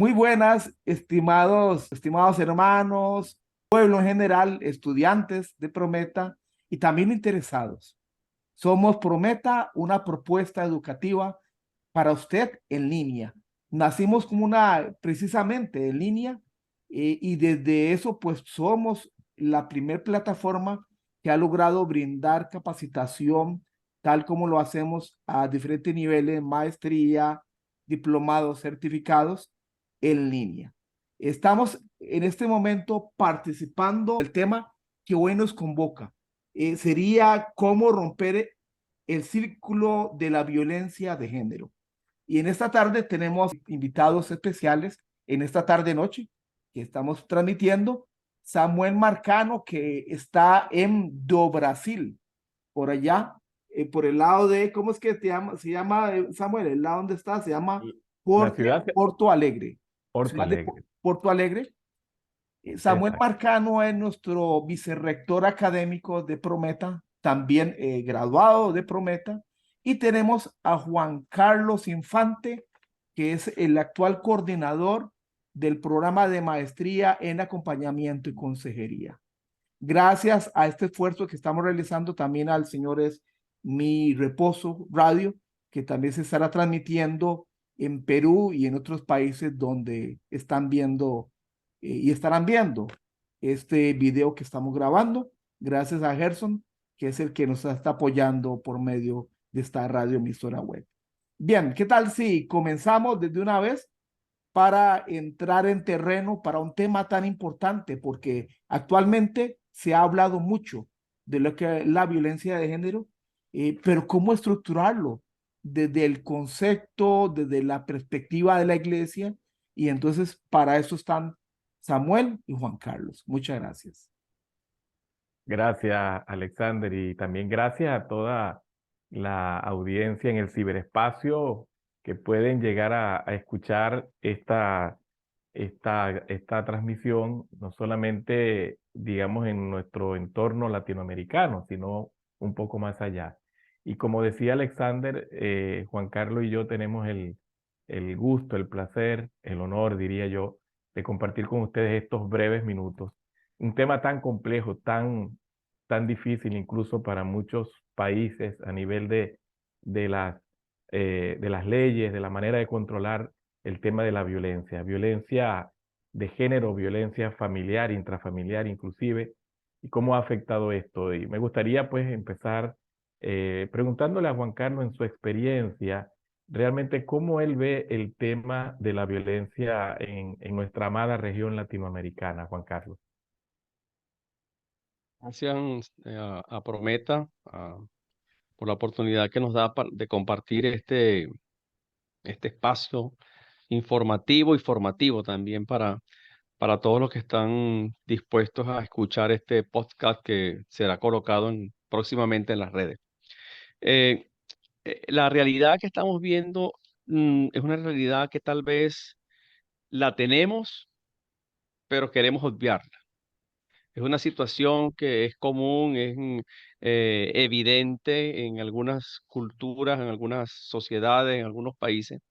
Muy buenas, estimados hermanos, pueblo en general, estudiantes de Prometa y también interesados. Somos Prometa, una propuesta educativa para usted en línea. Nacimos como precisamente en línea, y desde eso pues somos la primer plataforma que ha logrado brindar capacitación tal como lo hacemos a diferentes niveles, maestría, diplomados, certificados en línea. Estamos en este momento participando del tema que hoy nos convoca. Sería cómo romper el círculo de la violencia de género. Y en esta tarde tenemos invitados especiales, en esta tarde-noche que estamos transmitiendo, Samuel Marcano, que está en Do Brasil, por allá, por el lado de, ¿cómo es que se llama Samuel? El lado donde está, se llama La ciudad de Porto Alegre, Porto ciudad de Alegre. Porto Alegre. Samuel Exacto. Marcano es nuestro vicerrector académico de Prometa, también graduado de Prometa. Y tenemos a Juan Carlos Infante, que es el actual coordinador del programa de maestría en acompañamiento y consejería. Gracias a este esfuerzo que estamos realizando también al señores Mi Reposo Radio, que también se estará transmitiendo en Perú y en otros países donde están viendo y estarán viendo este video que estamos grabando. Gracias a Gerson, que es el que nos está apoyando por medio de esta radio emisora web. Bien, ¿qué tal si comenzamos desde una vez para entrar en terreno para un tema tan importante? Porque actualmente se ha hablado mucho de lo que es la violencia de género, pero ¿cómo estructurarlo? Desde el concepto, desde la perspectiva de la iglesia. Y entonces para eso están Samuel y Juan Carlos. Muchas gracias. Gracias, Alexander, y también gracias a toda la audiencia en el ciberespacio que pueden llegar a escuchar esta transmisión, no solamente, digamos, en nuestro entorno latinoamericano, sino un poco más allá. Y como decía Alexander, Juan Carlos y yo tenemos el gusto, el placer, el honor, diría yo, de compartir con ustedes estos breves minutos. Un tema tan complejo, tan difícil incluso para muchos países a nivel de de las leyes, de la manera de controlar el tema de la violencia, violencia de género, violencia familiar, intrafamiliar inclusive, y cómo ha afectado esto. Y me gustaría pues empezar preguntándole a Juan Carlos en su experiencia, realmente cómo él ve el tema de la violencia en nuestra amada región latinoamericana, Juan Carlos. Gracias a Prometa por la oportunidad que nos da de compartir este espacio informativo y formativo también para todos los que están dispuestos a escuchar este podcast que será colocado próximamente en las redes. Eh, la realidad que estamos viendo es una realidad que tal vez la tenemos, pero queremos obviar. Es una situación que es común, es evidente en algunas culturas, en algunas sociedades, en algunos países.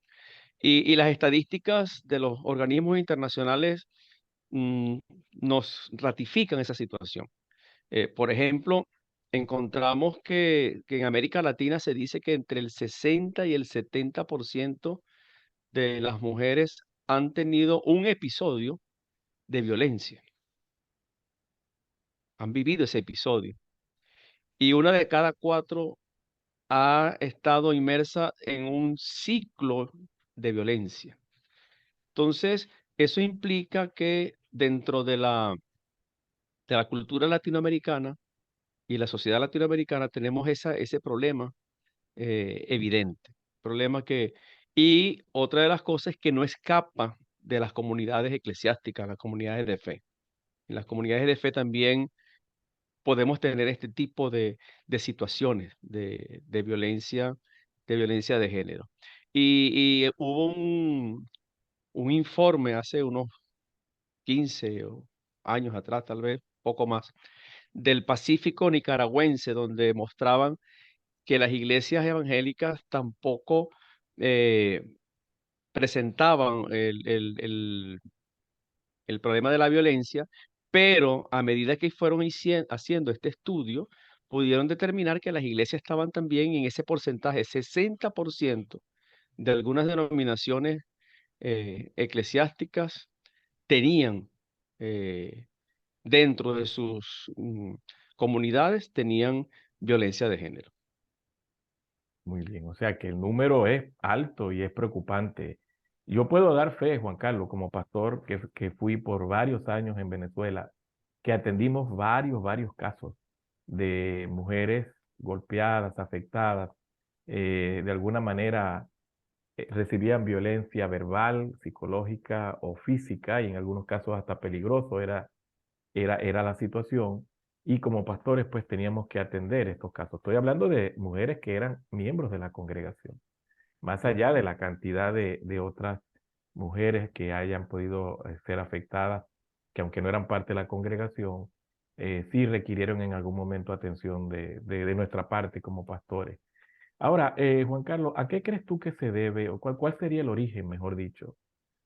Y las estadísticas de los organismos internacionales mm, nos ratifican esa situación. Por ejemplo, encontramos que en América Latina se dice que entre el 60 y el 70% de las mujeres han tenido un episodio de violencia, han vivido ese episodio. Y una de cada cuatro ha estado inmersa en un ciclo de violencia. Entonces, eso implica que dentro de la cultura latinoamericana y la sociedad latinoamericana tenemos ese problema evidente. Problema que, y otra de las cosas es que no escapa de las comunidades eclesiásticas, las comunidades de fe. En las comunidades de fe también podemos tener este tipo de situaciones de violencia de género. Y hubo un informe hace unos 15 años atrás, tal vez, poco más, del Pacífico nicaragüense, donde mostraban que las iglesias evangélicas tampoco eh, presentaban el problema de la violencia, pero a medida que fueron haciendo este estudio, pudieron determinar que las iglesias estaban también en ese porcentaje, 60% de algunas denominaciones eclesiásticas tenían eh, dentro de sus comunidades, tenían violencia de género. Muy bien, o sea que el número es alto y es preocupante. Yo puedo dar fe, Juan Carlos, como pastor que fui por varios años en Venezuela, que atendimos varios casos de mujeres golpeadas, afectadas, de alguna manera recibían violencia verbal, psicológica o física, y en algunos casos hasta peligroso era la situación. Y como pastores, pues teníamos que atender estos casos. Estoy hablando de mujeres que eran miembros de la congregación, más allá de la cantidad de otras mujeres que hayan podido ser afectadas, que aunque no eran parte de la congregación, sí requirieron en algún momento atención de nuestra parte como pastores. Ahora, Juan Carlos, ¿a qué crees tú que se debe, o cuál sería el origen, mejor dicho?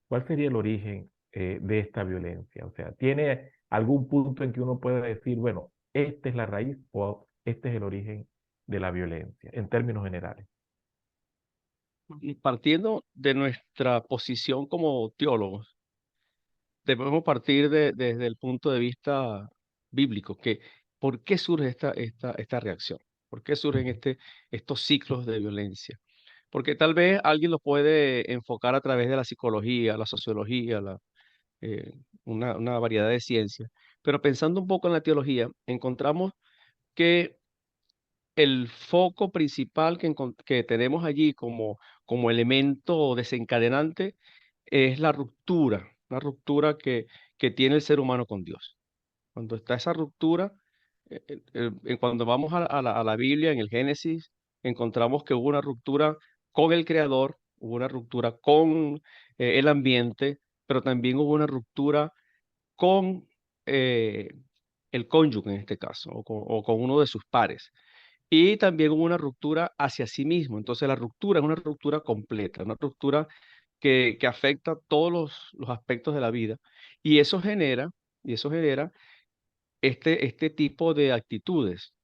¿Cuál sería el origen de esta violencia? O sea, ¿tiene algún punto en que uno pueda decir, bueno, esta es la raíz o este es el origen de la violencia, en términos generales? Y partiendo de nuestra posición como teólogos, debemos partir desde el punto de vista bíblico, que ¿por qué surge esta reacción? ¿Por qué surgen Ujú. estos ciclos de violencia? Porque tal vez alguien lo puede enfocar a través de la psicología, la sociología, eh, una variedad de ciencias, pero pensando un poco en la teología, encontramos que el foco principal que tenemos allí como elemento desencadenante es la ruptura que tiene el ser humano con Dios. Cuando está esa ruptura, cuando vamos a la Biblia, en el Génesis, encontramos que hubo una ruptura con el Creador, hubo una ruptura con el ambiente, pero también hubo una ruptura con eh, el cónyuge en este caso, o con uno de sus pares. Y también hubo una ruptura hacia sí mismo. Entonces la ruptura es una ruptura completa, una ruptura que afecta todos los aspectos de la vida. Y eso genera este tipo de actitudes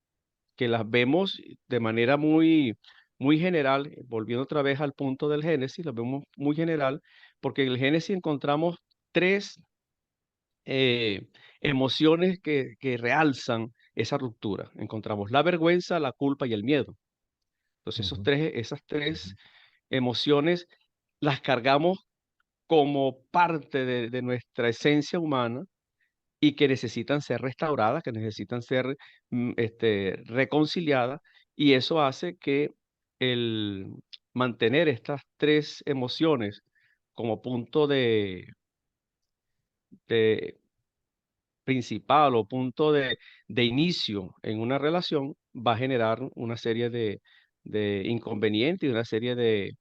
que las vemos de manera muy general, volviendo otra vez al punto del Génesis, las vemos muy general, porque en el Génesis encontramos tres eh, emociones que realzan esa ruptura. Encontramos la vergüenza, la culpa y el miedo. Entonces, Ujú, esas ujú. tres emociones las cargamos como parte de nuestra esencia humana y que necesitan ser restauradas, que necesitan ser reconciliadas, y eso hace que el mantener estas tres emociones como punto de principal o punto de inicio en una relación va a generar una serie de inconvenientes y una serie de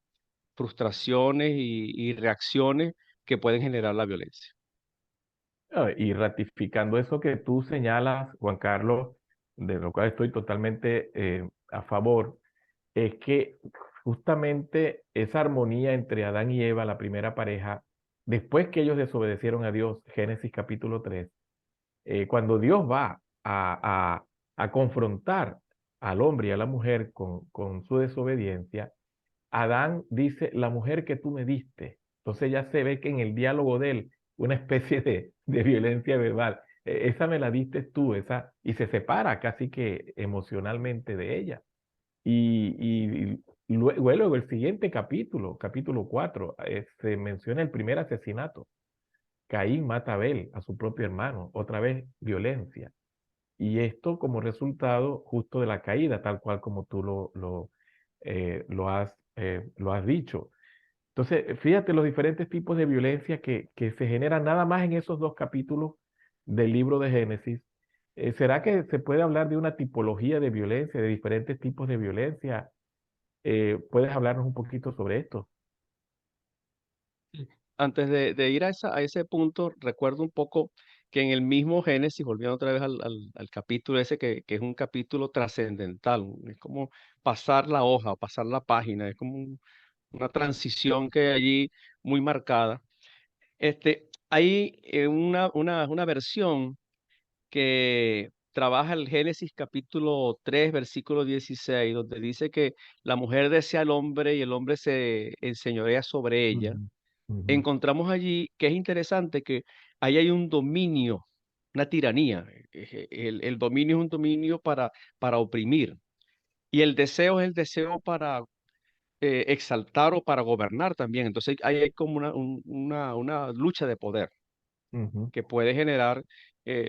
frustraciones y reacciones que pueden generar la violencia. Y ratificando eso que tú señalas, Juan Carlos, de lo cual estoy totalmente a favor, es que justamente esa armonía entre Adán y Eva, la primera pareja, después que ellos desobedecieron a Dios, Génesis capítulo 3, cuando Dios va a confrontar al hombre y a la mujer con su desobediencia, Adán dice, la mujer que tú me diste. Entonces ya se ve que en el diálogo de él, una especie de violencia verbal. Esa me la diste tú, y se separa casi que emocionalmente de ella. Y luego el siguiente capítulo, capítulo 4, se menciona el primer asesinato. Caín mata a Abel, a su propio hermano, otra vez violencia. Y esto como resultado justo de la caída, tal cual como tú lo has dicho. Entonces, fíjate los diferentes tipos de violencia que se generan nada más en esos dos capítulos del libro de Génesis. ¿Será que se puede hablar de una tipología de violencia, de diferentes tipos de violencia? ¿Puedes hablarnos un poquito sobre esto? Antes de ir a ese punto, recuerdo un poco que en el mismo Génesis, volviendo otra vez al capítulo ese, que es un capítulo trascendental, es como pasar la hoja, pasar la página, es como una transición que hay allí, muy marcada. Hay una versión que trabaja el Génesis capítulo 3, versículo 16, donde dice que la mujer desea al hombre y el hombre se enseñorea sobre ella. Ujú, ujú, Encontramos allí que es interesante que ahí hay un dominio, una tiranía. El dominio es un dominio para oprimir y el deseo es el deseo para exaltar o para gobernar también. Entonces ahí hay como una lucha de poder ujú, que puede generar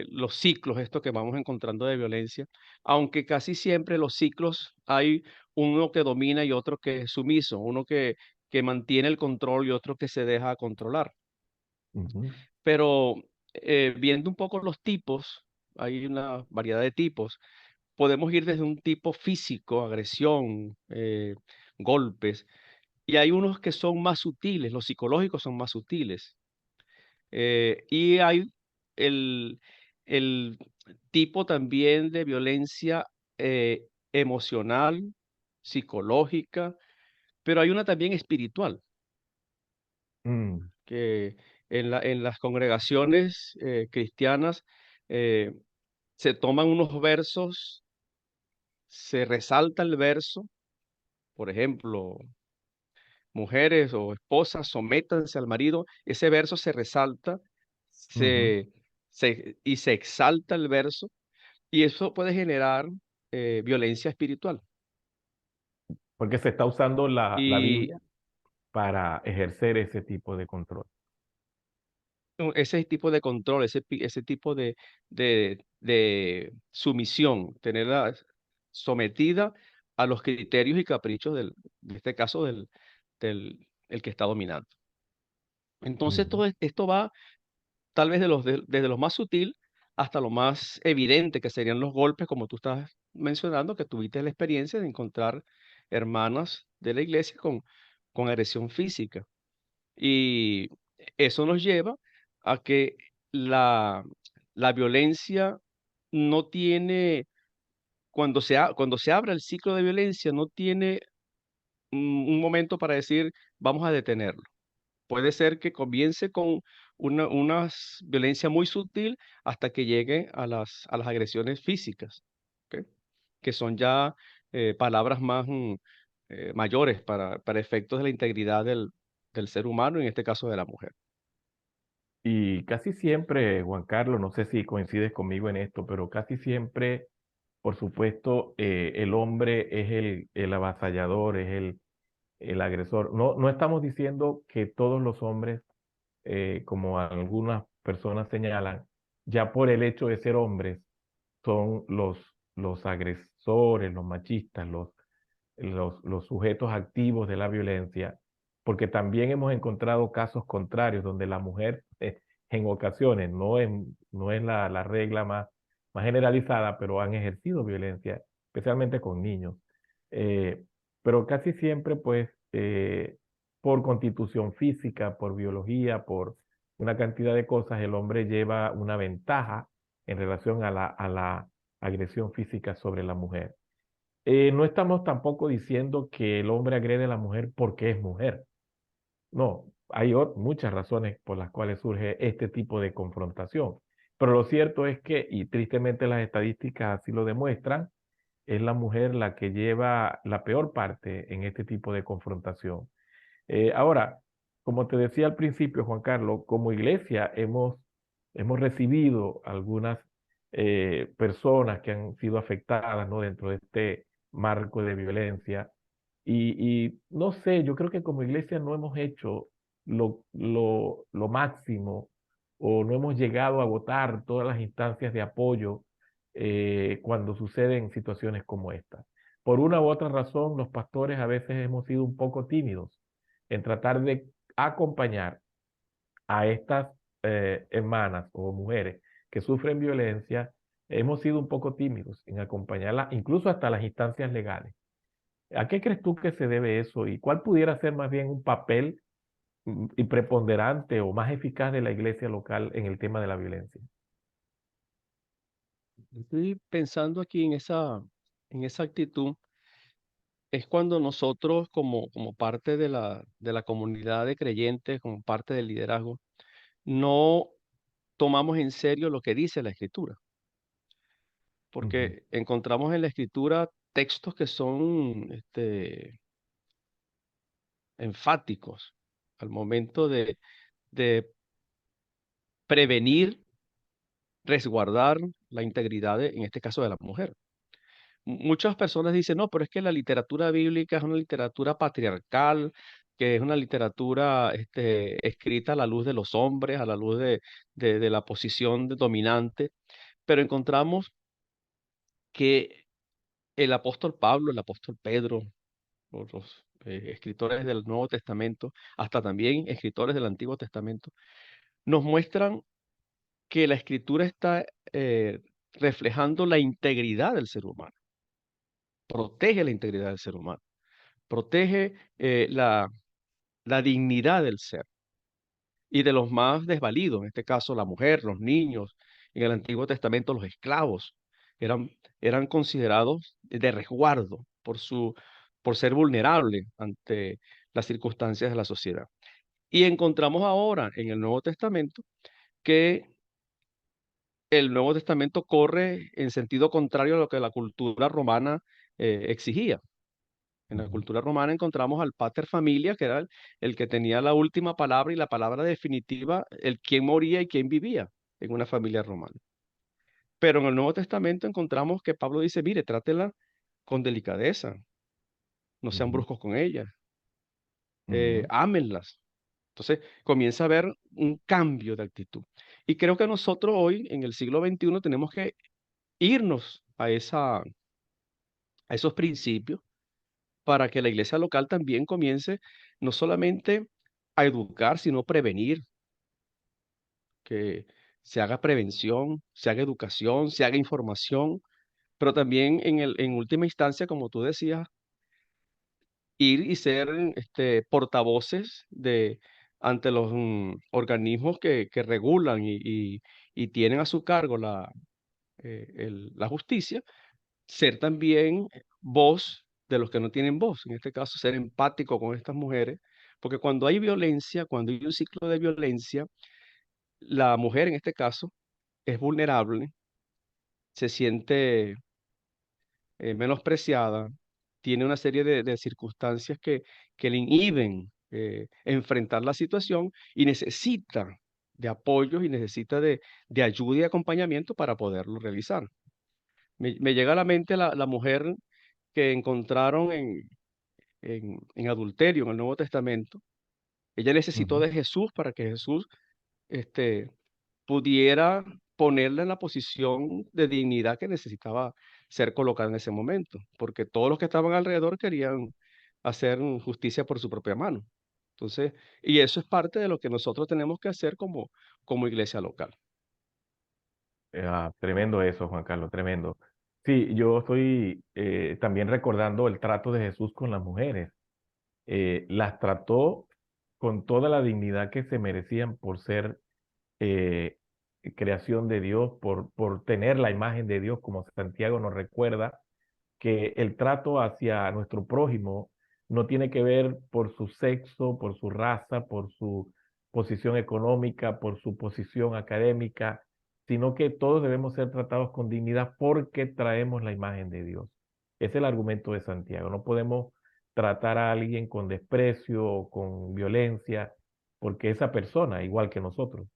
los ciclos, esto que vamos encontrando de violencia, aunque casi siempre los ciclos hay uno que domina y otro que es sumiso, uno que mantiene el control y otro que se deja controlar. ujú, Pero viendo un poco los tipos, hay una variedad de tipos, podemos ir desde un tipo físico, agresión, golpes, y hay unos que son más sutiles, los psicológicos son más sutiles. Y hay el, el tipo también de violencia emocional, psicológica, pero hay una también espiritual, mm, que en las congregaciones cristianas eh, se toman unos versos, se resalta el verso, por ejemplo, mujeres o esposas, sométanse al marido, ese verso se resalta ujú. se, y se exalta el verso, y eso puede generar violencia espiritual. Porque se está usando la Y Biblia para ejercer ese tipo de control. ese tipo de control, ese tipo de sumisión, tenerla sometida a los criterios y caprichos en este caso, el que está dominando. Entonces, Ujú, esto va tal vez desde lo más sutil hasta lo más evidente, que serían los golpes, como tú estás mencionando, que tuviste la experiencia de encontrar hermanas de la iglesia con agresión física. Y eso nos lleva a que la, la violencia no tiene, cuando se abre el ciclo de violencia, no tiene un momento para decir, vamos a detenerlo. Puede ser que comience con una violencia muy sutil hasta que llegue a las agresiones físicas, ¿ok? Que son ya palabras más mayores para efectos de la integridad del ser humano, en este caso de la mujer. y casi siempre, Juan Carlos, no sé si coincides conmigo en esto, pero casi siempre, por supuesto, el hombre es el avasallador, es el agresor. No, no estamos diciendo que todos los hombres, como algunas personas señalan, ya por el hecho de ser hombres, son los agresores, los machistas, los sujetos activos de la violencia, porque también hemos encontrado casos contrarios donde la mujer en ocasiones, no es la regla más generalizada, pero han ejercido violencia, especialmente con niños. Eh, pero casi siempre, pues, por constitución física, por biología, por una cantidad de cosas, el hombre lleva una ventaja en relación a la agresión física sobre la mujer. No estamos tampoco diciendo que el hombre agrede a la mujer porque es mujer. No, hay muchas razones por las cuales surge este tipo de confrontación. Pero lo cierto es que, y tristemente las estadísticas así lo demuestran, es la mujer la que lleva la peor parte en este tipo de confrontación. Ahora, como te decía al principio, Juan Carlos, como iglesia hemos recibido algunas personas que han sido afectadas, ¿no? Dentro de este marco de violencia. Y no sé, yo creo que como iglesia no hemos hecho lo máximo o no hemos llegado a agotar todas las instancias de apoyo cuando suceden situaciones como esta. Por una u otra razón, los pastores a veces hemos sido un poco tímidos en tratar de acompañar a estas hermanas o mujeres que sufren violencia. Hemos sido un poco tímidos en acompañarlas, incluso hasta las instancias legales. ¿A qué crees tú que se debe eso y cuál pudiera ser más bien un papel y preponderante o más eficaz de la iglesia local en el tema de la violencia? Estoy pensando aquí en esa actitud es cuando nosotros como parte de la comunidad de creyentes, como parte del liderazgo, no tomamos en serio lo que dice la Escritura, Ujú, porque encontramos en la Escritura textos que son enfáticos al momento de prevenir, resguardar la integridad, en este caso de la mujer. Muchas personas dicen, no, pero es que la literatura bíblica es una literatura patriarcal, que es una literatura escrita a la luz de los hombres, a la luz de la posición dominante, pero encontramos que el apóstol Pablo, el apóstol Pedro, los escritores del Nuevo Testamento, hasta también escritores del Antiguo Testamento, nos muestran que la escritura está reflejando la integridad del ser humano, protege la integridad del ser humano, protege la dignidad del ser y de los más desvalidos, en este caso la mujer, los niños, en el Antiguo Testamento los esclavos, eran considerados de resguardo por ser vulnerables ante las circunstancias de la sociedad. Y encontramos ahora en el Nuevo Testamento que el Nuevo Testamento corre en sentido contrario a lo que la cultura romana exigía. En la ujú. cultura romana encontramos al pater familia, que era el que tenía la última palabra y la palabra definitiva, el quién moría y quién vivía en una familia romana. Pero en el Nuevo Testamento encontramos que Pablo dice, mire, trátela con delicadeza, no sean Ujú, bruscos con ellas, ujú. ámenlas. Entonces comienza a haber un cambio de actitud. Y creo que nosotros hoy, en el siglo XXI, tenemos que irnos a esos principios para que la iglesia local también comience no solamente a educar, sino prevenir, que se haga prevención, se haga educación, se haga información, pero también en última instancia, como tú decías, ir y ser portavoces ante los organismos que regulan y tienen a su cargo la justicia, ser también voz de los que no tienen voz, en este caso ser empático con estas mujeres, porque cuando hay violencia, cuando hay un ciclo de violencia, la mujer en este caso es vulnerable, se siente menospreciada, tiene una serie de circunstancias que le inhiben enfrentar la situación y necesita de apoyos y necesita de ayuda y acompañamiento para poderlo realizar. Me llega a la mente la mujer que encontraron en adulterio en el Nuevo Testamento. Ella necesitó Ujú. de Jesús para que Jesús este, pudiera ponerla en la posición de dignidad que necesitaba ser colocada en ese momento, porque todos los que estaban alrededor querían hacer justicia por su propia mano. Entonces, y eso es parte de lo que nosotros tenemos que hacer como iglesia local. Tremendo eso, Juan Carlos, tremendo. Sí, yo estoy también recordando el trato de Jesús con las mujeres. Las trató con toda la dignidad que se merecían por ser eh, creación de Dios, por tener la imagen de Dios, como Santiago nos recuerda que el trato hacia nuestro prójimo no tiene que ver por su sexo, por su raza, por su posición económica, por su posición académica, sino que todos debemos ser tratados con dignidad porque traemos la imagen de Dios. Es el argumento de Santiago. No podemos tratar a alguien con desprecio o con violencia, porque esa persona, igual que nosotros,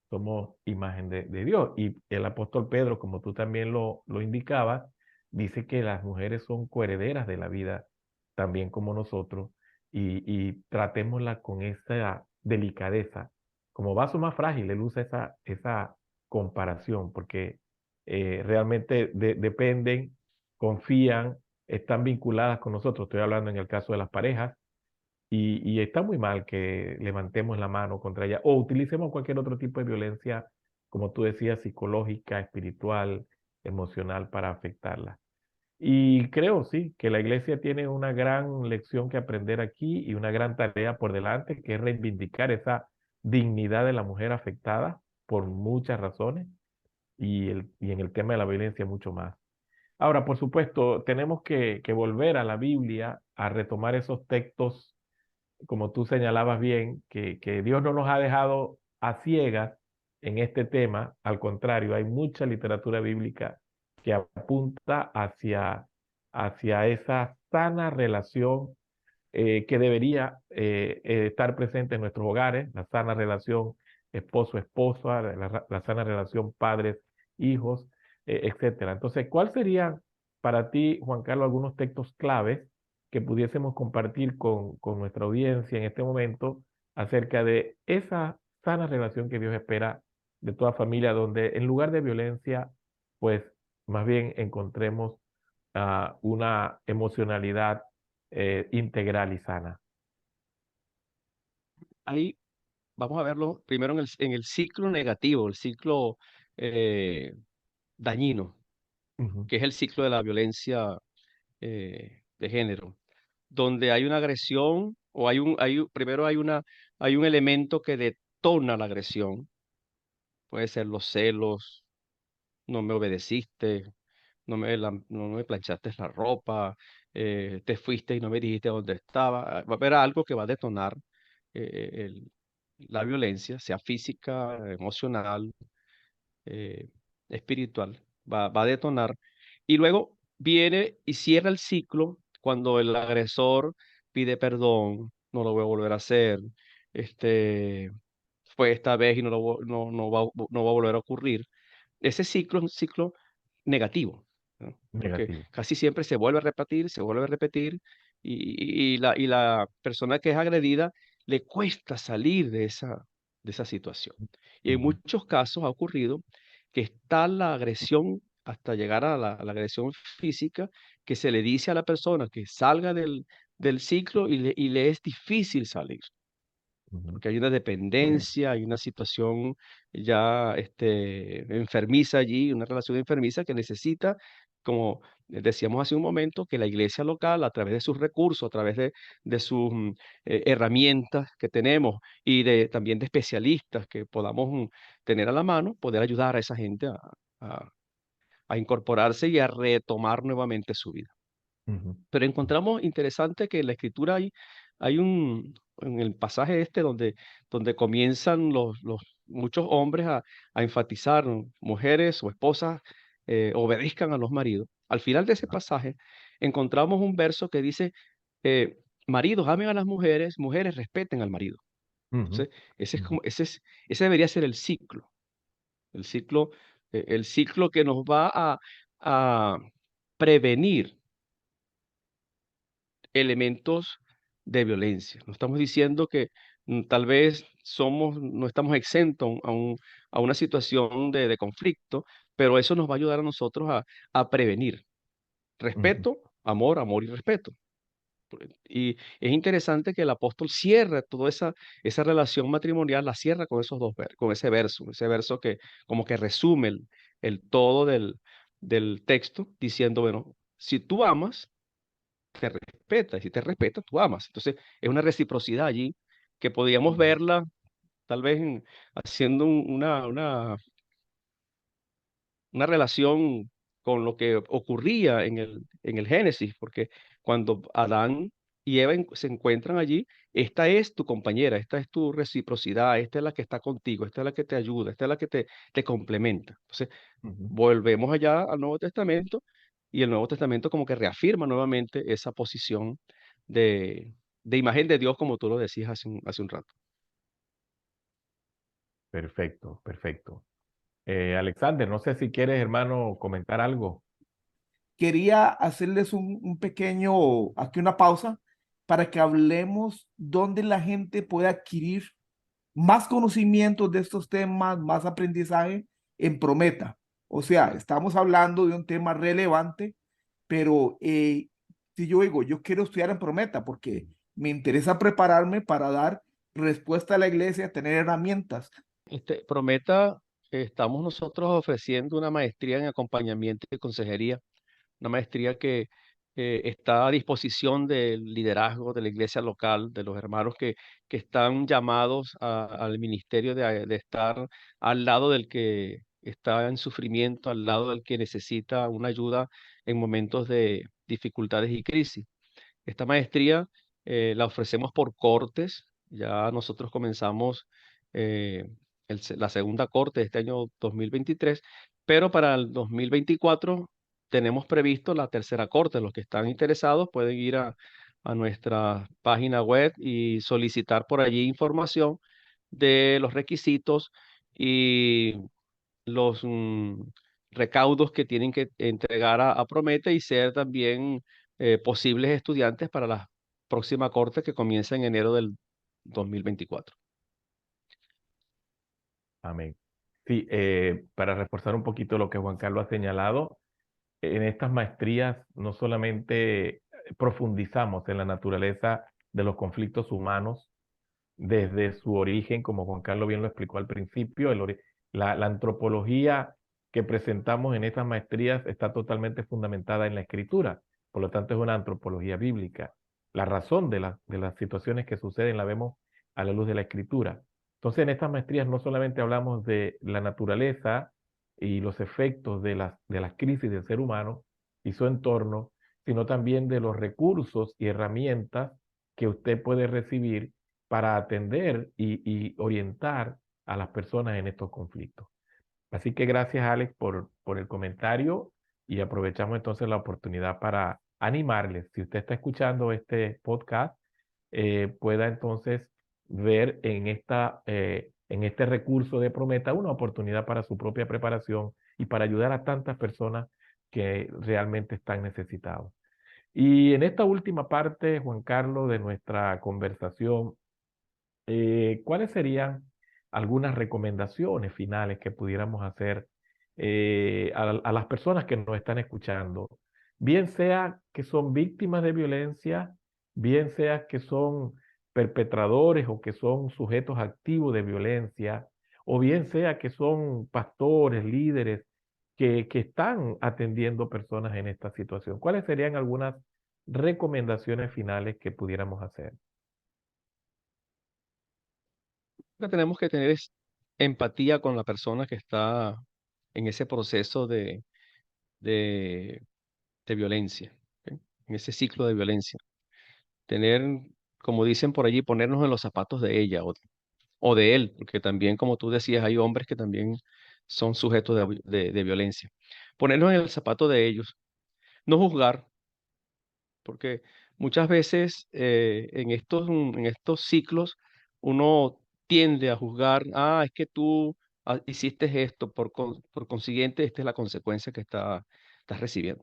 somos imagen de Dios. Y el apóstol Pedro, como tú también lo indicabas, dice que las mujeres son coherederas de la vida, también como nosotros, y tratémosla con esa delicadeza. Como vaso más frágil, él usa esa comparación, porque realmente dependen, confían, están vinculadas con nosotros. Estoy hablando en el caso de las parejas, y está muy mal que levantemos la mano contra ella o utilicemos cualquier otro tipo de violencia, como tú decías, psicológica, espiritual, emocional, para afectarla. Y creo, sí, que la iglesia tiene una gran lección que aprender aquí y una gran tarea por delante, que es reivindicar esa dignidad de la mujer afectada por muchas razones y en el tema de la violencia mucho más. Ahora, por supuesto, tenemos que volver a la Biblia, a retomar esos textos, como tú señalabas bien, que Dios no nos ha dejado a ciegas en este tema. Al contrario, hay mucha literatura bíblica que apunta hacia esa sana relación que debería estar presente en nuestros hogares, la sana relación esposo-esposa, la sana relación padres-hijos, etcétera. Entonces, ¿cuál serían para ti, Juan Carlos, algunos textos claves que pudiésemos compartir con nuestra audiencia en este momento acerca de esa sana relación que Dios espera de toda familia, donde en lugar de violencia, pues más bien encontremos una emocionalidad integral y sana? Ahí vamos a verlo primero en el ciclo negativo, el ciclo eh, dañino, Ujú. que es el ciclo de la violencia de género, donde hay una agresión o primero hay un elemento que detona la agresión, puede ser los celos, no me obedeciste, no me planchaste la ropa, te fuiste y no me dijiste dónde estaba. Va a haber algo que va a detonar la violencia, sea física, emocional, eh, espiritual, va a detonar. Y luego viene y cierra el ciclo cuando el agresor pide perdón, no lo voy a volver a hacer, este, fue esta vez y no va a volver a ocurrir. Ese ciclo es un ciclo negativo, ¿no? Porque Negativo. casi siempre se vuelve a repetir, se vuelve a repetir, y la persona que es agredida le cuesta salir de esa situación. Y en Ujú, muchos casos ha ocurrido que está la agresión hasta llegar a la agresión física, que se le dice a la persona que salga del ciclo y le es difícil salir ujú, porque hay una dependencia, hay una situación ya enfermiza allí, una relación enfermiza que necesita, como decíamos hace un momento, que la iglesia local, a través de sus recursos, a través de sus herramientas que tenemos y también de especialistas que podamos tener a la mano, poder ayudar a esa gente a a incorporarse y a retomar nuevamente su vida. ujú, Pero encontramos interesante que en la escritura en el pasaje donde comienzan muchos hombres a enfatizar, ¿no? Mujeres o esposas obedezcan a los maridos. Al final de ese pasaje encontramos un verso que dice, eh, maridos amen a las mujeres, mujeres respeten al marido. ujú, Entonces, ese es ujú, como, ese debería ser el ciclo que nos va a prevenir elementos de violencia. No estamos diciendo que tal vez no estamos exentos a una situación de conflicto, pero eso nos va a ayudar a nosotros a prevenir. ujú, Respeto, amor y respeto. Y es interesante que el apóstol cierra toda esa relación matrimonial, la cierra con con ese verso que como que resume el todo del texto, diciendo, bueno, si tú amas, te respeta, y si te respeta, tú amas. Entonces, es una reciprocidad allí que podíamos verla tal vez haciendo una relación con lo que ocurría en el Génesis, porque cuando Adán y Eva se encuentran allí, esta es tu compañera, esta es tu reciprocidad, esta es la que está contigo, esta es la que te ayuda, esta es la que te complementa. Entonces, ujú. volvemos allá al Nuevo Testamento y el Nuevo Testamento como que reafirma nuevamente esa posición de, de imagen de Dios, como tú lo decías hace un rato. Perfecto, perfecto. Alexander, no sé si quieres, hermano, comentar algo. Quería hacerles un pequeño, aquí una pausa, para que hablemos donde la gente puede adquirir más conocimientos de estos temas, más aprendizaje en Prometa. O sea, estamos hablando de un tema relevante, pero si yo digo, yo quiero estudiar en Prometa porque me interesa prepararme para dar respuesta a la iglesia, tener herramientas. Prometa, estamos nosotros ofreciendo una maestría en acompañamiento y consejería, una maestría que está a disposición del liderazgo de la iglesia local, de los hermanos que están llamados al ministerio de estar al lado está en sufrimiento al lado del que necesita una ayuda en momentos de dificultades y crisis. Esta maestría la ofrecemos por cortes. Ya nosotros comenzamos eh, la segunda corte de este año 2023, pero para el 2024 tenemos previsto la tercera corte. Los que están interesados pueden ir a nuestra página web y solicitar por allí información de los requisitos y los recaudos que tienen que entregar a Promete y ser también posibles estudiantes para la próxima corte que comienza en enero del 2024. Amén. Sí, para reforzar un poquito lo que Juan Carlos ha señalado, en estas maestrías no solamente profundizamos en la naturaleza de los conflictos humanos desde su origen, como Juan Carlos bien lo explicó al principio, la antropología que presentamos en estas maestrías está totalmente fundamentada en la escritura, por lo tanto es una antropología bíblica. La razón de las situaciones que suceden la vemos a la luz de la escritura. Entonces en estas maestrías no solamente hablamos de la naturaleza y los efectos de las crisis del ser humano y su entorno, sino también de los recursos y herramientas que usted puede recibir para atender y orientar a las personas en estos conflictos. Así que gracias, Alex, por el comentario y aprovechamos entonces la oportunidad para animarles. Si usted está escuchando este podcast, pueda entonces ver en este recurso de Prometa una oportunidad para su propia preparación y para ayudar a tantas personas que realmente están necesitados. Y en esta última parte, Juan Carlos, de nuestra conversación, ¿cuáles serían algunas recomendaciones finales que pudiéramos hacer a las personas que nos están escuchando? Bien sea que son víctimas de violencia, bien sea que son perpetradores o que son sujetos activos de violencia, o bien sea que son pastores, líderes que están atendiendo personas en esta situación. ¿Cuáles serían algunas recomendaciones finales que pudiéramos hacer? Lo que tenemos que tener es empatía con la persona que está en ese proceso de, de violencia, ¿ok? En ese ciclo de violencia. Tener, como dicen por allí, ponernos en los zapatos de ella o de él, porque también, como tú decías, hay hombres que también son sujetos de violencia. Ponernos en el zapato de ellos, no juzgar, porque muchas veces en estos ciclos uno tiende a juzgar, es que tú hiciste esto, por consiguiente, esta es la consecuencia que estás recibiendo.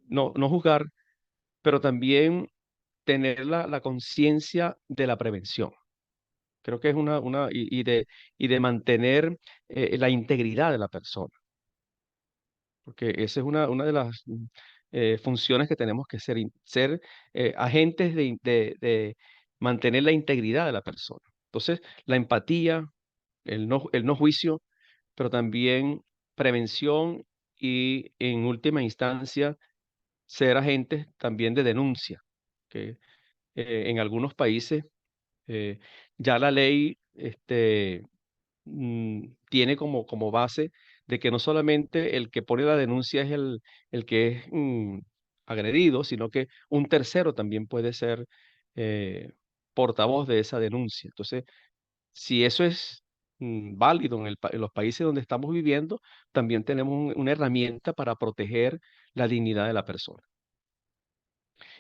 No, no juzgar, pero también tener la conciencia de la prevención. Creo que es y de mantener la integridad de la persona, porque esa es una de las funciones que tenemos que ser agentes de mantener la integridad de la persona. Entonces, la empatía, el no juicio, pero también prevención y en última instancia ser agentes también de denuncia, que en algunos países eh, ya la ley tiene como base de que no solamente el que pone la denuncia es el que es agredido, sino que un tercero también puede ser eh, portavoz de esa denuncia. Entonces, si eso es válido en los países donde estamos viviendo, también tenemos una herramienta para proteger la dignidad de la persona.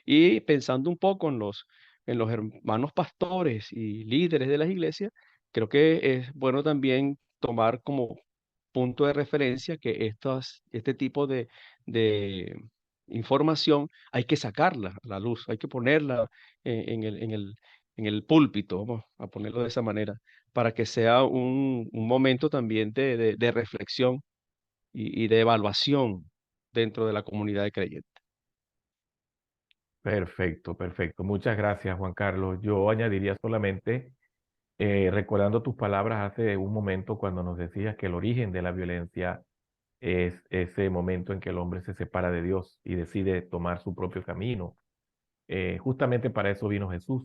Y pensando un poco en los hermanos pastores y líderes de las iglesias, creo que es bueno también tomar como punto de referencia que este tipo de información hay que sacarla a la luz, hay que ponerla en el púlpito, vamos a ponerlo de esa manera, para que sea un momento también de reflexión y de evaluación dentro de la comunidad de creyentes. Perfecto, perfecto. Muchas gracias, Juan Carlos. Yo añadiría solamente, recordando tus palabras hace un momento cuando nos decías que el origen de la violencia es ese momento en que el hombre se separa de Dios y decide tomar su propio camino. Justamente para eso vino Jesús,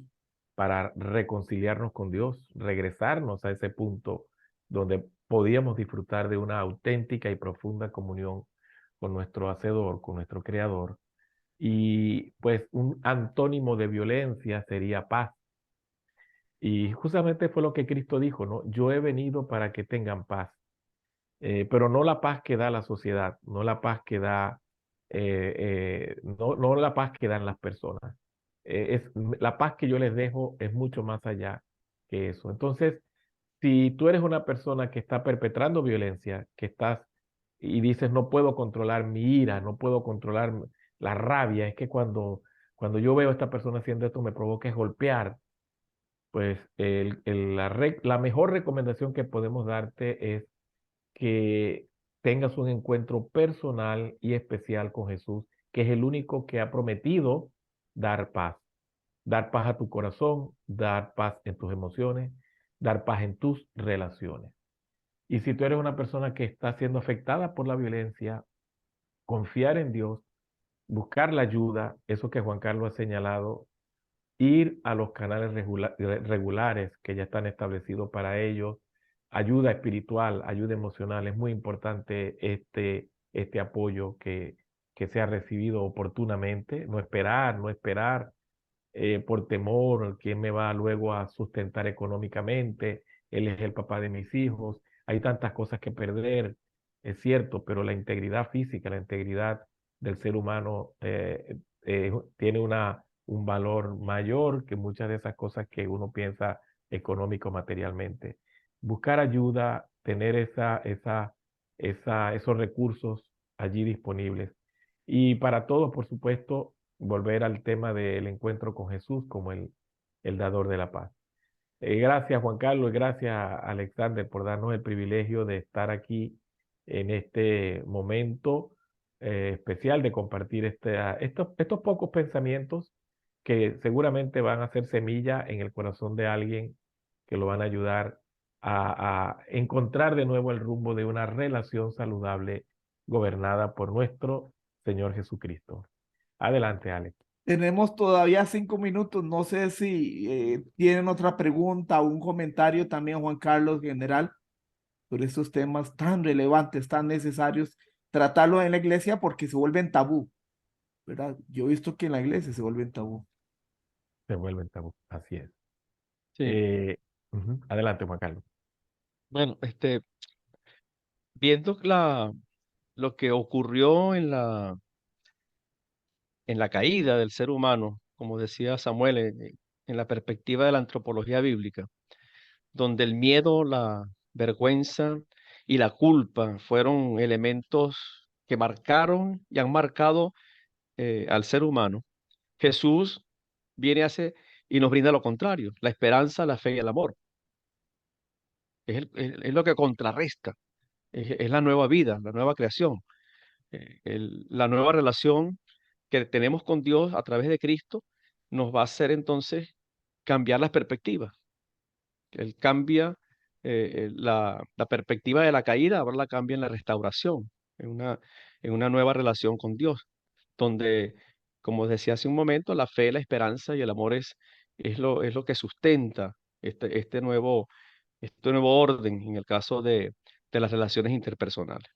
para reconciliarnos con Dios, regresarnos a ese punto donde podíamos disfrutar de una auténtica y profunda comunión con nuestro Hacedor, con nuestro Creador. Y pues un antónimo de violencia sería paz. Y justamente fue lo que Cristo dijo, ¿no? Yo he venido para que tengan paz, pero no la paz que da la sociedad, no la paz que da, no la paz que dan las personas. La paz que yo les dejo es mucho más allá que eso. Entonces, si tú eres una persona que está perpetrando violencia, que estás y dices, no puedo controlar mi ira, no puedo controlar la rabia, es que cuando yo veo a esta persona haciendo esto me provoca es golpear, pues la mejor recomendación que podemos darte es que tengas un encuentro personal y especial con Jesús, que es el único que ha prometido dar paz a tu corazón, dar paz en tus emociones, dar paz en tus relaciones. Y si tú eres una persona que está siendo afectada por la violencia, confiar en Dios, buscar la ayuda, eso que Juan Carlos ha señalado, ir a los canales regulares que ya están establecidos para ellos, ayuda espiritual, ayuda emocional. Es muy importante este apoyo que sea recibido oportunamente, no esperar por temor, quién me va luego a sustentar económicamente, él es el papá de mis hijos, hay tantas cosas que perder, es cierto, pero la integridad física, la integridad del ser humano tiene un valor mayor que muchas de esas cosas que uno piensa económico materialmente. Buscar ayuda, tener esos recursos allí disponibles. Y para todos, por supuesto, volver al tema del encuentro con Jesús como el dador de la paz. Gracias Juan Carlos y gracias Alexander por darnos el privilegio de estar aquí en este momento especial de compartir estos pocos pensamientos que seguramente van a ser semilla en el corazón de alguien que lo van a ayudar a encontrar de nuevo el rumbo de una relación saludable gobernada por nuestro Señor Jesucristo. Adelante, Alex. Tenemos todavía 5 minutos. No sé si tienen otra pregunta o un comentario también, Juan Carlos, general, sobre estos temas tan relevantes, tan necesarios, tratarlo en la iglesia porque se vuelven tabú, ¿verdad? Yo he visto que en la iglesia se vuelven tabú. Se vuelven tabú. Así es. Sí. Adelante, Juan Carlos. Bueno, viendo lo que ocurrió en la caída del ser humano, como decía Samuel, en la perspectiva de la antropología bíblica, donde el miedo, la vergüenza y la culpa fueron elementos que marcaron y han marcado al ser humano. Jesús y nos brinda lo contrario, la esperanza, la fe y el amor. Es lo que contrarresta, es la nueva vida, la nueva creación, la nueva relación que tenemos con Dios a través de Cristo nos va a hacer entonces cambiar las perspectivas. Él cambia la perspectiva de la caída, ahora la cambia en la restauración, en una nueva relación con Dios, donde, como decía hace un momento, la fe, la esperanza y el amor es lo que sustenta este nuevo orden en el caso de las relaciones interpersonales.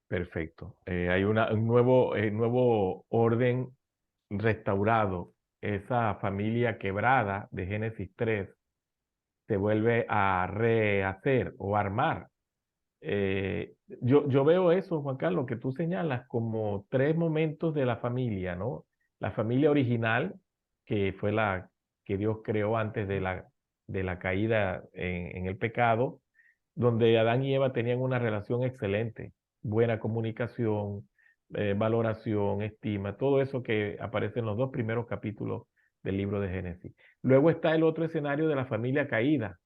Perfecto. Hay un nuevo orden restaurado. Esa familia quebrada de Génesis 3 se vuelve a rehacer o armar. Yo veo eso, Juan Carlos, que tú señalas como tres momentos de la familia, ¿no? La familia original, que fue la que Dios creó antes de la caída en el pecado, donde Adán y Eva tenían una relación excelente, buena comunicación, valoración, estima, todo eso que aparece en los dos primeros capítulos del libro de Génesis. Luego está el otro escenario de la familia caída,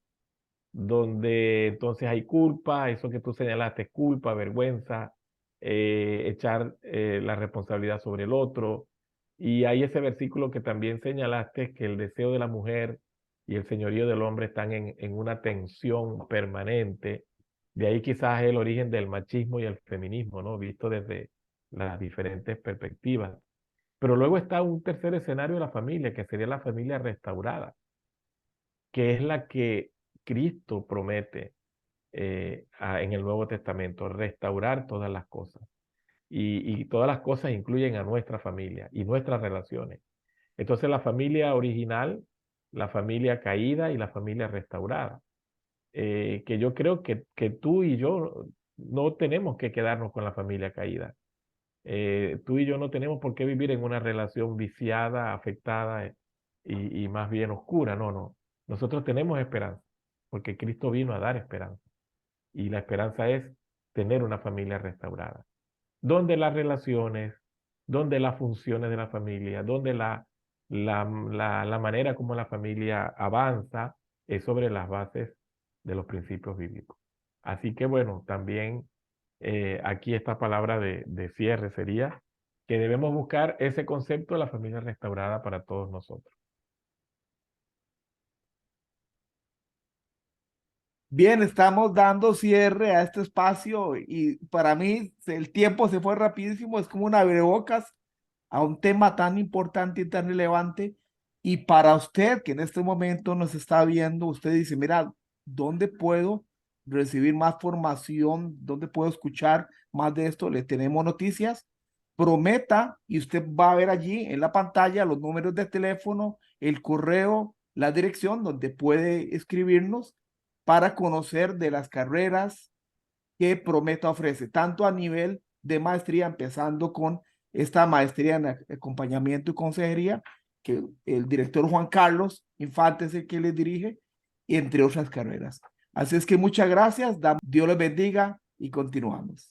donde entonces hay culpa, eso que tú señalaste, culpa, vergüenza, echar la responsabilidad sobre el otro. Y hay ese versículo que también señalaste, que el deseo de la mujer y el señorío del hombre están en una tensión permanente. De ahí quizás el origen del machismo y el feminismo, ¿no? Visto desde las diferentes perspectivas. Pero luego está un tercer escenario de la familia, que sería la familia restaurada, que es la Cristo promete en el Nuevo Testamento, restaurar todas las cosas. Y todas las cosas incluyen a nuestra familia y nuestras relaciones. Entonces la familia original, la familia caída y la familia restaurada. Que yo creo que tú y yo no tenemos que quedarnos con la familia caída. Tú y yo no tenemos por qué vivir en una relación viciada, afectada y más bien oscura. No, no. Nosotros tenemos esperanza, porque Cristo vino a dar esperanza. Y la esperanza es tener una familia restaurada, donde las relaciones, donde las funciones de la familia, donde la manera como la familia avanza es sobre las bases de los principios bíblicos. Así que bueno, también aquí esta palabra de cierre sería que debemos buscar ese concepto de la familia restaurada para todos nosotros. Bien, estamos dando cierre a este espacio y para mí el tiempo se fue rapidísimo, es como un abrebocas a un tema tan importante y tan relevante. Y para usted que en este momento nos está viendo, usted dice, mira, ¿dónde puedo recibir más formación? ¿Dónde puedo escuchar más de esto? Le tenemos noticias. Prometa y usted va a ver allí en la pantalla los números de teléfono, el correo, la dirección donde puede escribirnos para conocer de las carreras que Prometa ofrece, tanto a nivel de maestría, empezando con esta maestría en acompañamiento y consejería, que el director Juan Carlos Infante es el que les dirige, entre otras carreras. Así es que muchas gracias, Dios les bendiga y continuamos.